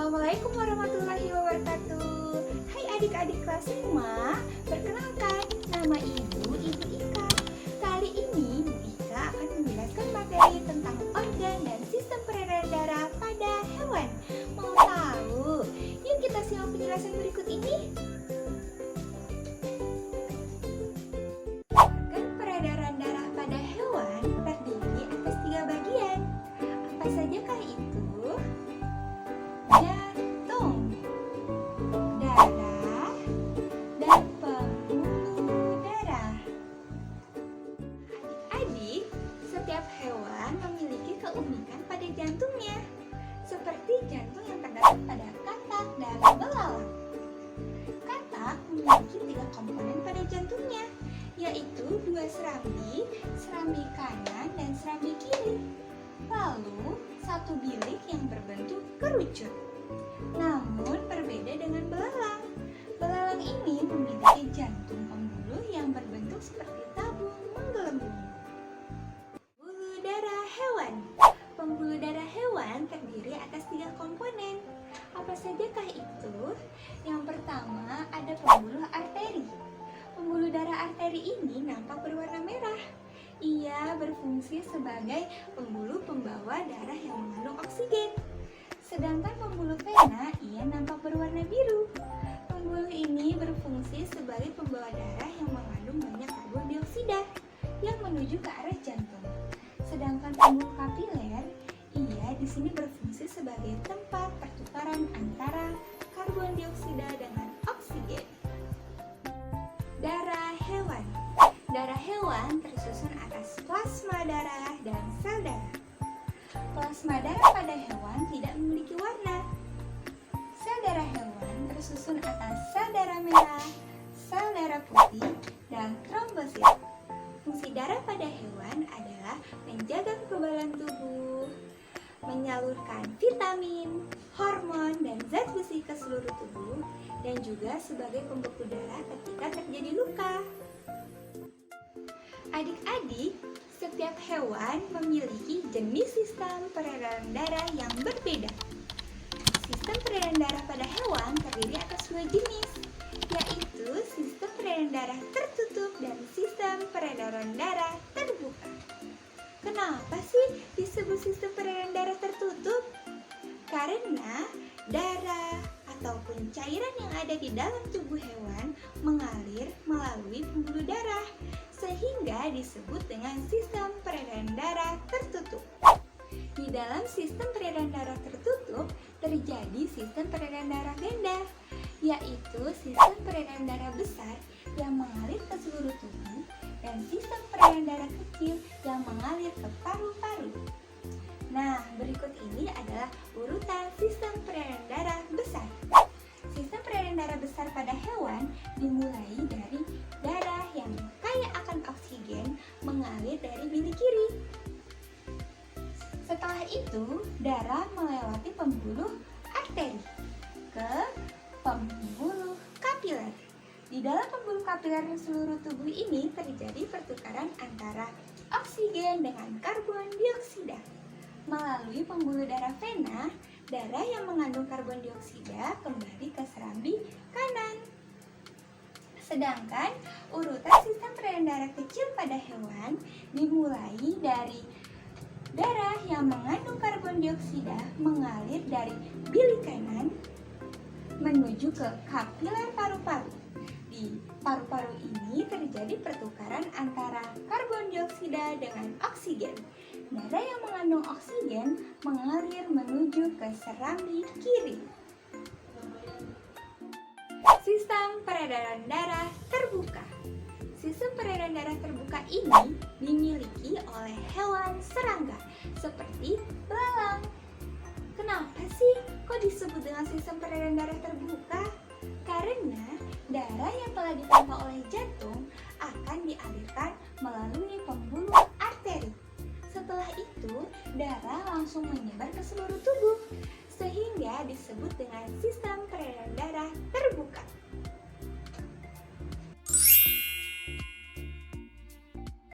Assalamualaikum warahmatullahi wabarakatuh. Hai adik-adik kelas 5, perkenalkan, nama Ibu Ika. Kali ini Ika akan menjelaskan materi tentang organ dan sistem peredaran darah pada hewan. Mau tahu? Yuk kita simak penjelasan berikut ini. Organ peredaran darah pada hewan terdiri atas 3 bagian. Apa sajakah itu? Jantung, darah, dan pembuluh darah. Adik-adik, setiap hewan memiliki keunikan pada jantungnya, seperti jantung yang terdapat pada katak dan belalang. Katak memiliki 3 komponen pada jantungnya, yaitu 2 serambi, serambi kanan dan serambi kiri. Lalu, 1 bilik yang berbentuk kerucut. Namun berbeda dengan belalang. Belalang ini memiliki jantung pembuluh yang berbentuk seperti tabung menggelembung. Pembuluh darah hewan. Pembuluh darah hewan terdiri atas 3 komponen. Apa sajakah itu? Yang pertama ada pembuluh arteri. Pembuluh darah arteri ini nampak berwarna merah. Ia berfungsi sebagai pembuluh pembawa darah yang mengandung oksigen. Sedangkan pembuluh vena ia nampak berwarna biru. Pembuluh ini berfungsi sebagai pembawa darah yang mengandung banyak karbon dioksida yang menuju ke arah jantung. Sedangkan pembuluh kapiler ia di sini berfungsi sebagai tempat pertukaran antara karbon dioksida dengan oksigen. Darah hewan. Darah hewan tersusun atas plasma darah dan sel darah. Plasma darah pada hewan tidak memiliki warna. Sel darah hewan tersusun atas sel darah merah, sel darah putih, dan trombosit. Fungsi darah pada hewan adalah menjaga kekebalan tubuh, menyalurkan vitamin, hormon, dan zat besi ke seluruh tubuh, dan juga sebagai pembeku darah ketika terjadi luka. Adik-adik, setiap hewan memiliki jenis sistem peredaran darah yang berbeda. Sistem peredaran darah pada hewan terdiri atas 2 jenis, yaitu sistem peredaran darah tertutup dan sistem peredaran darah terbuka. Kenapa sih disebut sistem peredaran darah tertutup? Karena darah ataupun cairan yang ada di dalam tubuh hewan mengalir melalui pembuluh darah, sehingga disebut dengan sistem peredaran darah tertutup. Di dalam sistem peredaran darah tertutup terjadi sistem peredaran darah ganda, yaitu sistem peredaran darah besar yang mengalir ke seluruh tubuh dan sistem peredaran darah kecil yang mengalir ke paru-paru. Nah, berikut ini adalah urutan sistem peredaran darah besar. Sistem peredaran darah besar pada hewan dimulai dari darah yang kaya akan oksigen mengalir dari bilik kiri. Setelah itu, darah melewati pembuluh arteri ke pembuluh kapiler. Di dalam pembuluh kapiler seluruh tubuh ini terjadi pertukaran antara oksigen dengan karbon dioksida. Melalui pembuluh darah vena, darah yang mengandung karbon dioksida kembali ke serambi kanan. Sedangkan urutan sistem peredaran darah kecil pada hewan dimulai dari darah yang mengandung karbon dioksida mengalir dari bilik kanan menuju ke kapiler paru-paru. Di paru-paru ini terjadi pertukaran antara karbon dioksida dengan oksigen. Darah yang mengandung oksigen mengalir menuju ke serambi kiri. Sistem peredaran darah terbuka. Sistem peredaran darah terbuka ini dimiliki oleh hewan serangga seperti belalang. Kenapa sih kok disebut dengan sistem peredaran darah terbuka? Karena darah yang telah dipompa oleh jantung akan dialirkan melalui pembuluh arteri. Setelah itu, darah langsung menyebar ke seluruh tubuh, sehingga disebut dengan sistem peredaran darah terbuka.